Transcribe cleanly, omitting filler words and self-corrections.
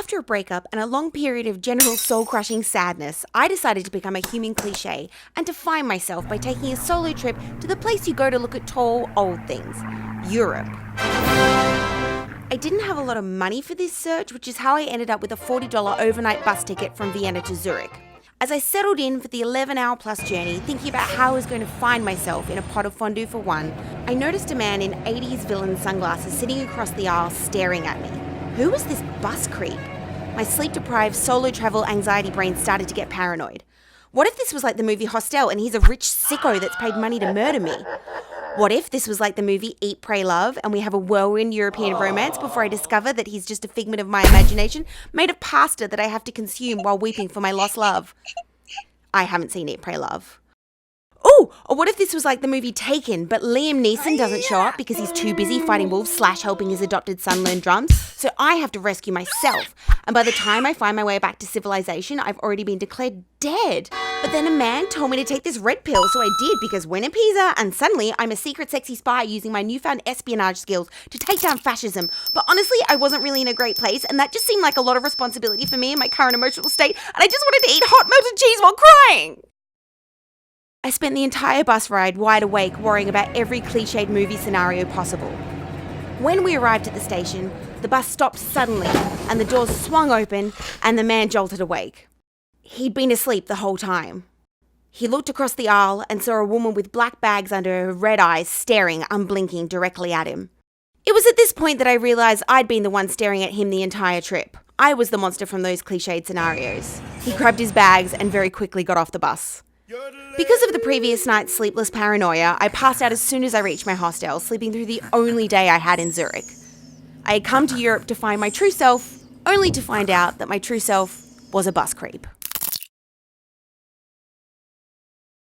After a breakup and a long period of general soul-crushing sadness, I decided to become a human cliche and define myself by taking a solo trip to the place you go to look at tall, old things, Europe. I didn't have a lot of money for this search, which is how I ended up with a $40 overnight bus ticket from Vienna to Zurich. As I settled in for the 11-hour-plus journey, thinking about how I was going to find myself in a pot of fondue for one, I noticed a man in 80s villain sunglasses sitting across the aisle staring at me. Who was this bus creep? My sleep-deprived, solo travel anxiety brain started to get paranoid. What if this was like the movie Hostel and he's a rich sicko that's paid money to murder me? What if this was like the movie Eat, Pray, Love and we have a whirlwind European romance before I discover that he's just a figment of my imagination made of pasta that I have to consume while weeping for my lost love? I haven't seen Eat, Pray, Love. Oh, or what if this was like the movie Taken, but Liam Neeson doesn't show up because he's too busy fighting wolves / helping his adopted son learn drums, so I have to rescue myself. And by the time I find my way back to civilization, I've already been declared dead. But then a man told me to take this red pill, so I did because when in Pisa, and suddenly I'm a secret sexy spy using my newfound espionage skills to take down fascism. But honestly, I wasn't really in a great place, and that just seemed like a lot of responsibility for me in my current emotional state, and I just wanted to eat hot melted cheese while crying. I spent the entire bus ride wide awake, worrying about every cliched movie scenario possible. When we arrived at the station, the bus stopped suddenly, and the doors swung open, and the man jolted awake. He'd been asleep the whole time. He looked across the aisle and saw a woman with black bags under her red eyes staring, unblinking, directly at him. It was at this point that I realised I'd been the one staring at him the entire trip. I was the monster from those cliched scenarios. He grabbed his bags and very quickly got off the bus. Because of the previous night's sleepless paranoia, I passed out as soon as I reached my hostel, sleeping through the only day I had in Zurich. I had come to Europe to find my true self, only to find out that my true self was a bus creep.